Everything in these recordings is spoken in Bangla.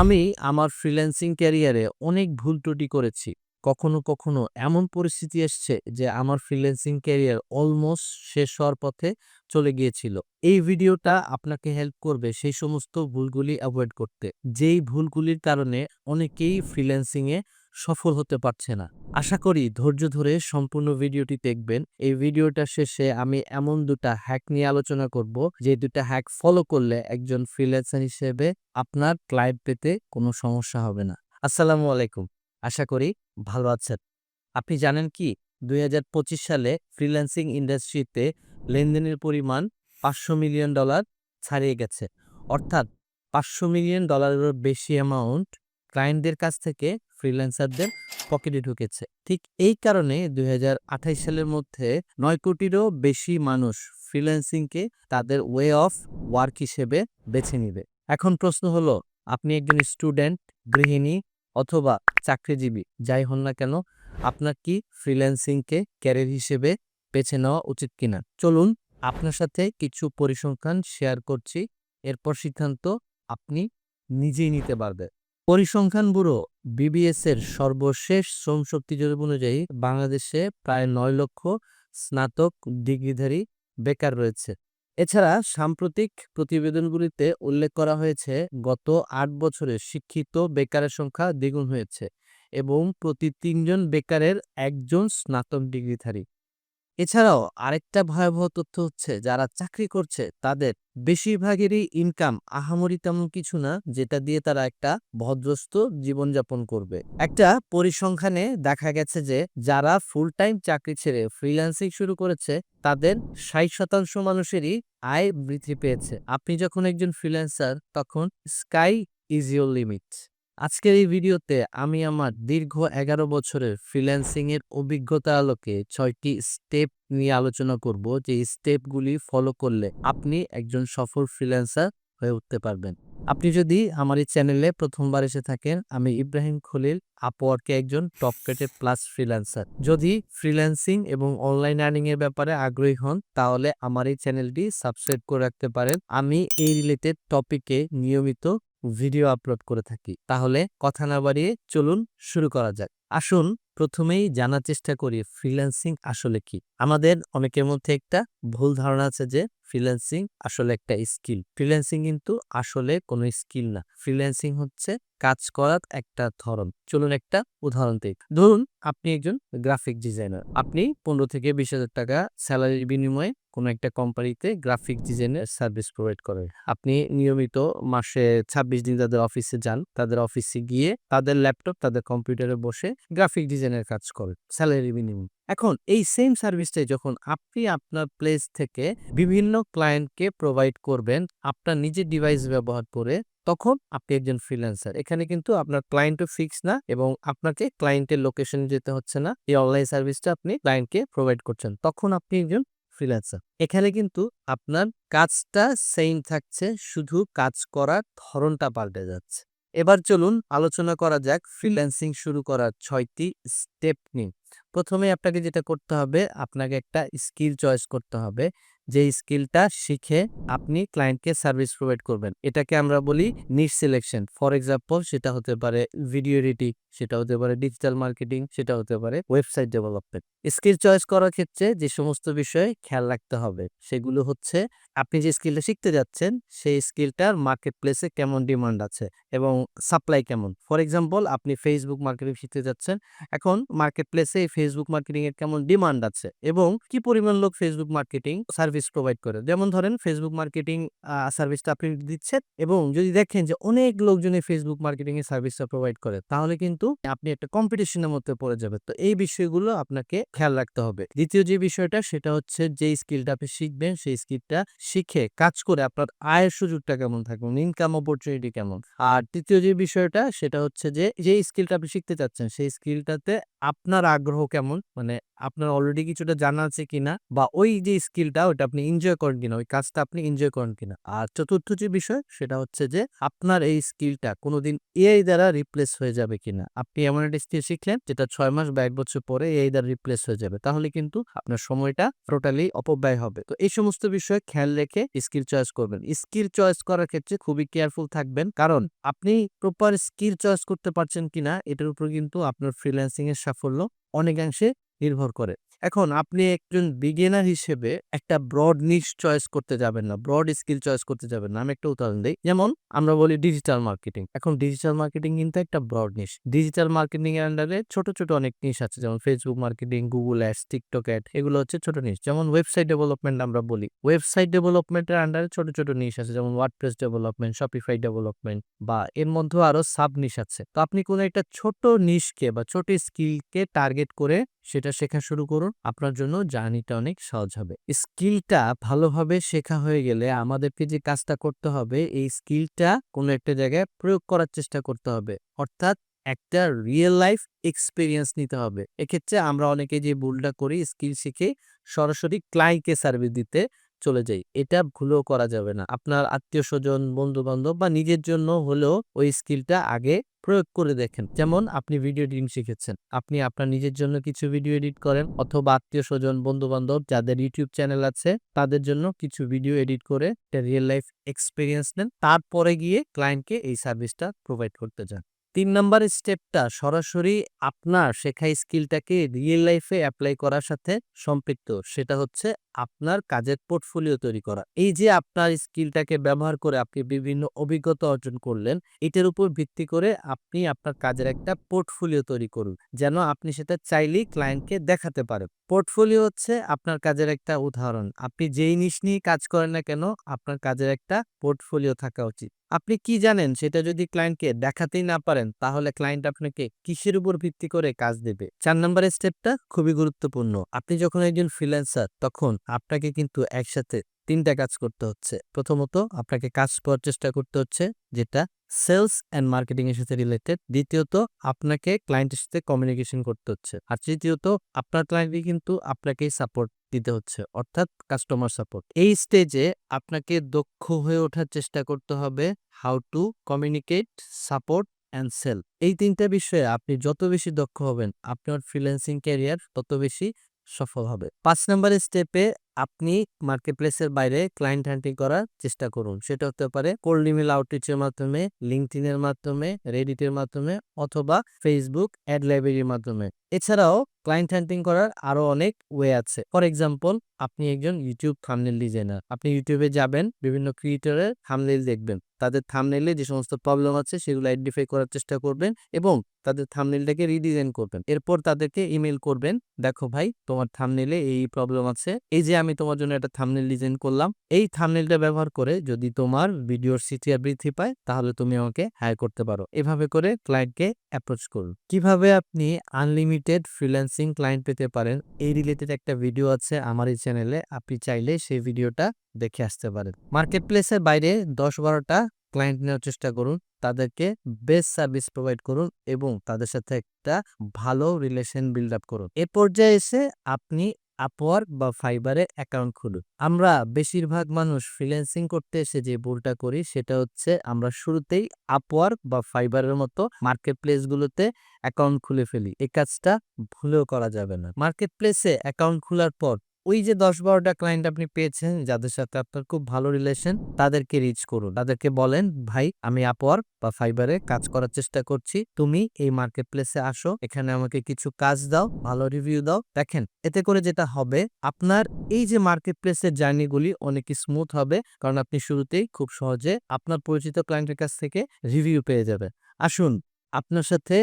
আমি আমার ফ্রিল্যান্সিং ক্যারিয়ারে অনেক ভুল ত্রুটি করেছি। কখনো এমন পরিস্থিতি এসছে যে আমার ফ্রিল্যান্সিং ক্যারিয়ার অলমোস্ট শেষ হওয়ার পথে চলে গিয়েছিল। এই ভিডিওটা আপনাকে হেল্প করবে সেই সমস্ত ভুলগুলি এভয়েড করতে। যেই ভুলগুলির কারণে অনেকেই ফ্রিল্যান্সিং এ সফল হতে পারছে না। আশা করি ধৈর্য ধরে সম্পূর্ণ ভিডিওটি দেখবেন। এই ভিডিওটা শেষে আমি এমন ২ টা হ্যাক নিয়ে আলোচনা করব, যে ২ টা হ্যাক ফলো করলে একজন ফ্রিল্যান্সার হিসেবে আপনার ক্লায়েন্ট পেতে কোনো সমস্যা হবে না। আসসালামু আলাইকুম। আশা করি ভালো আছেন। আপনি জানেন কি ২০২৫ সালে ফ্রিল্যান্সিং ইন্ডাস্ট্রিতে লেনদেনের পরিমাণ $৫০০ মিলিয়ন ছাড়িয়ে গেছে। অর্থাৎ $৫০০ মিলিয়ন বেশি অ্যামাউন্ট ক্লায়েন্টদের কাছ থেকে ফ্রিল্যান্সারদের পকেটে ঢুকেছে। ঠিক এই কারণে ২০২৮ সালের মধ্যে ৯ কোটিরও বেশি মানুষ ফ্রিল্যান্সিংকে তাদের ওয়ে অফ ওয়ার্ক হিসেবে বেছে নিবে। এখন প্রশ্ন হলো, আপনি একজন স্টুডেন্ট, গৃহিণী অথবা চাকরিজীবী যাই হন না কেন, আপনার কি ফ্রিল্যান্সিংকে ক্যারিয়ার হিসেবে বেছে নেওয়া উচিত কিনা? চলুন আপনার সাথে কিছু পরিসংখ্যান শেয়ার করছি। এরপর সিদ্ধান্ত আপনি নিজেই নিতে পারবেন। পরিসংখ্যান ব্যুরো বিবিএস এর সর্বশেষ শ্রম শক্তি জরিপ অনুযায়ী বাংলাদেশে প্রায় ৯ লক্ষ স্নাতক ডিগ্রিধারী বেকার রয়েছে। এছাড়া সাম্প্রতিক প্রতিবেদনগুলিতে উল্লেখ করা হয়েছে, গত ৮ বছরে শিক্ষিত বেকারের সংখ্যা দ্বিগুণ হয়েছে এবং প্রতি ৩ জন বেকারের একজন স্নাতক ডিগ্রিধারী। এছাড়াও আরেকটা ভয়াবহ তথ্য হচ্ছে, যারা চাকরি করছে তাদের বেশিরভাগেরই ইনকাম আহামরি তেমন কিছু না, যেটা দিয়ে তারা একটা ভদ্রস্ত জীবনযাপন করবে। একটা পরিসংখ্যানে দেখা গেছে যে যারা ফুল টাইম চাকরি ছেড়ে ফ্রিল্যান্সিং শুরু করেছে তাদের ৬০% মানুষেরই আয় বৃদ্ধি পেয়েছে। আপনি যখন একজন ফ্রিল্যান্সার, তখন স্কাই ইজ ইউর লিমিট। আজকের এই ভিডিওতে আমি আমার দীর্ঘ ১১ বছরের ফ্রিল্যান্সিং এর অভিজ্ঞতার আলোকে ৬টি স্টেপ নিয়ে আলোচনা করব, যে স্টেপগুলি ফলো করলে আপনি একজন সফল ফ্রিল্যান্সার হয়ে উঠতে পারবেন। আপনি যদি আমার এই চ্যানেলে প্রথমবার এসে থাকেন, আমি ইব্রাহিম খলিল, আপওয়ার্কে একজন টপ রেটেড প্লাস ফ্রিল্যান্সার। যদি ফ্রিল্যান্সিং এবং অনলাইন আর্নিং এর ব্যাপারে আগ্রহী হন, তাহলে আমার এই চ্যানেলটি সাবস্ক্রাইব করে রাখতে পারেন। আমি এই রিলেটেড টপিকে নিয়মিত ভিডিও আপলোড করে থাকি। তাহলে কথা না বাড়িয়ে চলুন শুরু করা যাক। আসুন প্রথমেই জানার চেষ্টা করি ফ্রিল্যান্সিং আসলে কি। আমাদের অনেকের মধ্যে একটা ভুল ধারণা আছে যে ফ্রিল্যান্সিং আসলে একটা স্কিল। ফ্রিল্যান্সিং কিন্তু আসলে কোনো স্কিল না। ফ্রিল্যান্সিং হচ্ছে কাজ করার একটা ধরন। চলুন একটা উদাহরণ দিই। ধরুন আপনি একজন গ্রাফিক ডিজাইনার। আপনি ১৫ থেকে ২০,০০০ টাকা স্যালারির বিনিময়ে কোনো একটা কোম্পানিতে গ্রাফিক ডিজাইনের সার্ভিস প্রোভাইড করেন। আপনি নিয়মিত মাসে ২৬ দিন তাদের অফিসে যান। তাদের অফিসে গিয়ে তাদের ল্যাপটপ, তাদের কম্পিউটারে বসে গ্রাফিক ডিজাইনের কাজ করেন স্যালারি বিনিময়ে। এখন এই সেম সার্ভিসটাই যখন আপনি আপনার প্লেস থেকে বিভিন্ন ক্লায়েন্টকে প্রোভাইড করবেন আপনার নিজের ডিভাইস ব্যবহার করে, তখন আপনি একজন ফ্রিল্যান্সার। এখানে কিন্তু আপনার ক্লায়েন্টও ফিক্স না এবং আপনাকে ক্লায়েন্টের লোকেশনে যেতে হচ্ছে না। এই অনলাইন সার্ভিসটা আপনি ক্লায়েন্টকে প্রোভাইড করছেন। তখন আপনি একজন ফ্রিল্যান্সার। এখানে কিন্তু আপনার কাজটা সেইম থাকছে, শুধু কাজ করার ধরনটা পাল্টে যাচ্ছে। এবার চলুন আলোচনা করা যাক ফ্রিল্যান্সিং শুরু করার ৬টি স্টেপ নিয়ে। প্রথমে আপনাকে যেটা করতে হবে, আপনাকে একটা স্কিল চয়েস করতে হবে। যে স্কিলটা শিখে আপনি ক্লায়েন্টকে সার্ভিস প্রোভাইড করবেন। এটাকে আমরা বলি নিশ সিলেকশন। ফর এক্সাম্পল, সেটা হতে পারে ভিডিও এডিটিং, সেটা হতে পারে ডিজিটাল মার্কেটিং, সেটা হতে পারে ওয়েবসাইট ডেভেলপমেন্ট। স্কিল চয়েস করার ক্ষেত্রে যে সমস্ত বিষয়ে খেয়াল রাখতে হবে সেগুলো হচ্ছে, আপনি যে স্কিলটা শিখতে যাচ্ছেন সেই স্কিলটার মার্কেট প্লেসে কেমন ডিমান্ড আছে এবং সাপ্লাই কেমন। ফর এক্সাম্পল, আপনি ফেসবুক মার্কেটিং শিখতে যাচ্ছেন। এখন মার্কেট প্লেসে এই ফেসবুক মার্কেটিং এর কেমন ডিমান্ড আছে এবং কি পরিমাণ লোক ফেসবুক মার্কেটিং সার্ভিস প্রোভাইড করে। যেমন ধরেন ফেসবুক মার্কেটিং সার্ভিসটা আপনি দিচ্ছেন এবং যদি দেখেন যে অনেক লোকজন এই ফেসবুক মার্কেটিং এর সার্ভিসটা প্রোভাইড করে, তাহলে কিন্তু আপনি একটা কম্পিটিশনের মধ্যে পড়ে যাবেন। তো এই বিষয়গুলো আপনাকে খেয়াল রাখতে হবে। দ্বিতীয় যে বিষয়টা, সেটা হচ্ছে যে স্কিলটা আপনি শিখবেন সেই স্কিলটা শিখে কাজ করে আপনার আয়ের সুযোগটা কেমন থাকবে, ইনকাম অপরচুনিটি কেমন। আর তৃতীয় যে বিষয়টা, সেটা হচ্ছে যে যে স্কিলটা আপনি শিখতে চাচ্ছেন সেই স্কিলটাতে আপনার আগ্রহ কেমন, মানে আপনার অলরেডি কিছুটা জানা আছে কিনা, বা ওই যে স্কিলটা ওটা আপনি এনজয় করেন কিনা, ওই কাজটা আপনি এনজয় করেন কিনা। আর চতুর্থ যে বিষয় সেটা হচ্ছে যে আপনার এই স্কিলটা কোনোদিন এআই দ্বারা রিপ্লেস হয়ে যাবে কিনা। আপনি এমন একটা স্কিল শিখলেন যেটা 6 মাস বা 1 বছর পরে এআই দ্বারা রিপ্লেস হয়ে যাবে। তাহলে কিন্তু আপনার সময়টা টোটালি অপব্যয় হবে। তো এই সমস্ত বিষয় খেয়াল রেখে স্কিল চয়েস করবেন। স্কিল চয়েস করার ক্ষেত্রে খুবই কেয়ারফুল থাকবেন। কারণ আপনি প্রপার স্কিল চয়েস করতে পারছেন কিনা এটার উপর কিন্তু আপনার ফ্রিল্যান্সিং এর সাফল্য অনেকাংশে নির্ভর করে। এখন আপনি একজন বিগিনার হিসেবে একটা ব্রড নিশ চয়েস করতে যাবেন না। ব্রড স্কিল চয়েস করতে যাবেন না। আমি একটা উদাহরণ দেই। যেমন আমরা বলি ডিজিটাল মার্কেটিং। এখন ডিজিটাল মার্কেটিং কিন্তু একটা ব্রড নিশ। ডিজিটাল মার্কেটিং এর আন্ডারে ছোট, ছোট অনেক নিশ আছে। যেমন Facebook marketing, Google ads, TikTok ad, এগুলো হচ্ছে ছোট নিশ। যেমন ওয়েবসাইট ডেভেলপমেন্ট আমরা বলি। ওয়েবসাইট ডেভেলপমেন্টের আন্ডারে ছোট, ছোট নিশ আছে। যেমন WordPress ডেভেলপমেন্ট, Shopify ডেভেলপমেন্ট, বা এর মধ্যেও আরো সাব নিশ আছে। তো আপনি কোন একটা ছোট নিশকে বা ছোট স্কিলকে টার্গেট করে সেটা শেখা শুরু করুন। আপনার জন্য জার্নিটা অনেক সহজ হবে। স্কিলটা ভালোভাবে শেখা হয়ে গেলে আমাদেরকে যে কাজটা করতে হবে, এই স্কিলটা কোনো একটা জায়গায় প্রয়োগ করার চেষ্টা করতে হবে। অর্থাৎ একটা রিয়েল লাইফ এক্সপেরিয়েন্স নিতে হবে। এক্ষেত্রে আমরা অনেকে যে ভুলটা করি, স্কিল শিখে সরাসরি ক্লায়েন্টকে সার্ভিস দিতে চলে যাই। এটা ভুলেও করা যাবে না। আপনার আত্মীয়স্বজন, বন্ধু-বান্ধব বা নিজের জন্য হলেও ওই স্কিলটা আগে প্রয়োগ করে দেখেন। যেমন আপনি ভিডিও এডিটিং শিখেছেন। আপনি আপনার নিজের জন্য কিছু ভিডিও এডিট করেন, অথবা আত্মীয়স্বজন, বন্ধু-বান্ধব যাদের YouTube চ্যানেল আছে তাদের জন্য কিছু ভিডিও এডিট করে একটা রিয়েল লাইফ এক্সপেরিয়েন্স নেন। তারপরে গিয়ে ক্লায়েন্টকে এই সার্ভিসটা প্রোভাইড করতে যান। ৩ নাম্বার স্টেপটা সরাসরি আপনার শেখা স্কিলটাকে রিয়েল লাইফে এপ্লাই করার সাথে সম্পৃক্ত। সেটা হচ্ছে আপনার কাজের পোর্টফোলিও তৈরি করা। এই যে আপনার স্কিলটাকে ব্যবহার করে আপনি বিভিন্ন অভিজ্ঞতা অর্জন করলেন, এটার উপর ভিত্তি করে আপনি আপনার কাজের একটা পোর্টফোলিও তৈরি করুন। যেন আপনি সেটা চাইলেই ক্লায়েন্টকে দেখাতে পারেন। পোর্টফোলিও হচ্ছে আপনার কাজের একটা উদাহরণ। আপনি যেই নিশ নিয়ে কাজ করেন না কেন, আপনার কাজের একটা পোর্টফোলিও থাকা উচিত। আপনি কি জানেন সেটা যদি ক্লায়েন্টকে দেখাতেই না পারেন, তাহলে ক্লায়েন্ট আপনাকে কিসের উপর ভিত্তি করে কাজ দেবে? ৪ নাম্বার স্টেপটা খুবই গুরুত্বপূর্ণ। আপনি যখন একজন ফ্রিল্যান্সার, তখন আপনাকে কিন্তু একসাথে ৩ টা কাজ করতে হচ্ছে। প্রথমত আপনাকে কাজ পাওয়ার চেষ্টা করতে হচ্ছে, যেটা সেলস অ্যান্ড মার্কেটিং এর সাথে রিলেটেড। দ্বিতীয়ত আপনাকে ক্লায়েন্টের সাথে কমিউনিকেশন করতে হচ্ছে। আর তৃতীয়ত আপনার ক্লায়েন্টকে কিন্তু আপনাকেই সাপোর্ট দিতে হচ্ছে, অর্থাৎ কাস্টমার সাপোর্ট। এই স্টেজে আপনাকে দক্ষ হয়ে ওঠার চেষ্টা করতে হবে। How to communicate, support and sell. এই ৩ টা বিষয়ে আপনি যত বেশি দক্ষ হবেন, আপনার ফ্রিল্যান্সিং ক্যারিয়ার তত বেশি সফল হবে। ৫ নাম্বার স্টেপে আপনি মার্কেটপ্লেসের বাইরে ক্লায়েন্ট হান্টিং করার চেষ্টা করুন। সেটা হতে পারে কোল্ড ইমেইল আউটরিচের মাধ্যমে, লিঙ্কডইন এর মাধ্যমে, রেডিট এর মাধ্যমে, অথবা Facebook অ্যাড লাইব্রেরির মাধ্যমে। এছাড়াও ক্লায়েন্ট হান্টিং করার আরো অনেক ওয়ে আছে। ফর এক্সাম্পল, আপনি একজন YouTube থাম্বনেল ডিজাইনার। আপনি YouTube এ যাবেন, বিভিন্ন ক্রিয়েটরের থাম্বনেল দেখবেন। তাদের থাম্বনেইলে যে সমস্ত প্রবলেম আছে সেগুলো আইডেন্টিফাই করার চেষ্টা করবেন এবং তাদের থাম্বনেইলটাকে রিডিজাইন করবেন। এরপর তাদেরকে ইমেইল করবেন, দেখো ভাই, তোমার থাম্বনেইলে এই প্রবলেম আছে। এই যে আমি তোমার জন্য একটা থাম্বনেইল ডিজাইন করলাম। এই থাম্বনেইলটা ব্যবহার করে যদি তোমার ভিডিওর সিটিআর বৃদ্ধি পায়, তাহলে তুমি আমাকে হায়ার করতে পারো। এভাবে করে ক্লায়েন্টকে অ্যাপ্রোচ করুন। কিভাবে আপনি আনলিমিটেড ফ্রিল্যান্সিং ক্লায়েন্ট পেতে পারেন, এই রিলেটেড একটা ভিডিও আছে আমার এই চ্যানেলে। আপনি চাইলে সেই ভিডিওটা দেখে আসতে পারেন। মার্কেটপ্লেসের বাইরে ১০-১২ টা ক্লায়েন্ট নেওয়ার চেষ্টা করুন। তাদেরকে বেস্ট সার্ভিস প্রোভাইড করুন এবং তাদের সাথে একটা ভালো রিলেশন বিল্ড আপ করুন। এ পর্যায়ে এসে আপনি আপওয়ার্ক বা ফাইবারে অ্যাকাউন্ট খুলুন। আমরা বেশিরভাগ মানুষ ফ্রিল্যান্সিং করতে এসে যে ভুলটা করি, সেটা হচ্ছে আমরা শুরুতেই আপওয়ার্ক বা ফাইবারের মতো মার্কেটপ্লেসগুলোতে অ্যাকাউন্ট খুলে ফেলি। এই কাজটা ভুলেও করা যাবে না। মার্কেটপ্লেসে অ্যাকাউন্ট খোলার পর ওই যে ১০-১২ টা ক্লায়েন্ট আপনি পেয়েছেন, যাদের সাথে আপনার খুব ভালো রিলেশন, তাদেরকে রিচ করুন। তাদেরকে বলেন, ভাই, আমি আপওয়ার্ক বা ফাইবারে কাজ করার চেষ্টা করছি। তুমি এই মার্কেটপ্লেসে আসো, এখানে আমাকে কিছু কাজ দাও, ভালো রিভিউ দাও। দেখেন, এতে করে যেটা হবে, আপনার এই যে মার্কেটপ্লেসের জার্নিগুলি অনেক স্মুথ হবে, কারণ আপনি শুরুতেই খুব সহজে আপনার পরিচিত ক্লায়েন্টের কাছ থেকে রিভিউ পেয়ে যাবেন। আসুন আপনার সাথে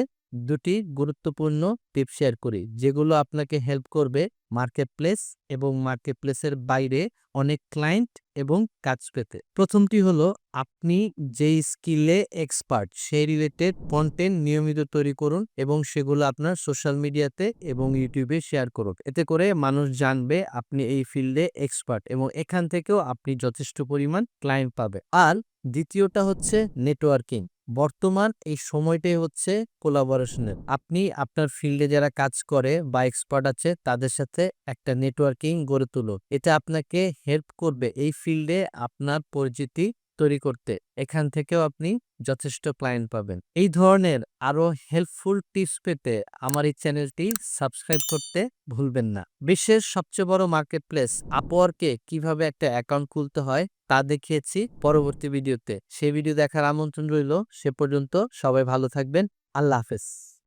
২ টি গুরুত্বপূর্ণ টিপস শেয়ার করি, যেগুলো আপনাকে হেল্প করবে মার্কেটপ্লেস এবং মার্কেটপ্লেসের বাইরে অনেক ক্লায়েন্ট এবং কাজ পেতে। প্রথমটি হলো, আপনি যেই স্কিলে এক্সপার্ট সেই রিলেটেড কন্টেন্ট নিয়মিত তৈরি করুন এবং সেগুলো আপনার সোশ্যাল মিডিয়াতে এবং ইউটিউবে শেয়ার করুন। এতে করে মানুষ জানবে আপনি এই ফিল্ডে এক্সপার্ট এবং এখান থেকেও আপনি যথেষ্ট পরিমাণ ক্লায়েন্ট পাবে। আর দ্বিতীয়টা হচ্ছে নেটওয়ার্কিং। বর্তমান এই সময়টাই হচ্ছে কোলাবোরেশনের। আপনি আপনার ফিল্ডে যারা কাজ করে বা এক্সপার্ট আছে তাদের সাথে একটা নেটওয়ার্কিং গড়ে তুলুন। এটা আপনাকে হেল্প করবে এই ফিল্ডে আপনার পরিচিতি তৈরি করতে। এখান থেকেও আপনি যথেষ্ট ক্লায়েন্ট পাবেন। এই ধরনের আরো হেল্পফুল টিপস পেতে আমার এই চ্যানেলটি সাবস্ক্রাইব করতে ভুলবেন না। বিশ্বের সবচেয়ে বড় মার্কেটপ্লেস আপওয়ার্কে কিভাবে একটা অ্যাকাউন্ট খুলতে হয় তা দেখিয়েছি পরবর্তী ভিডিওতে। সেই ভিডিও দেখার আমন্ত্রণ রইল। সে পর্যন্ত সবাই ভালো থাকবেন। আল্লাহ হাফেজ।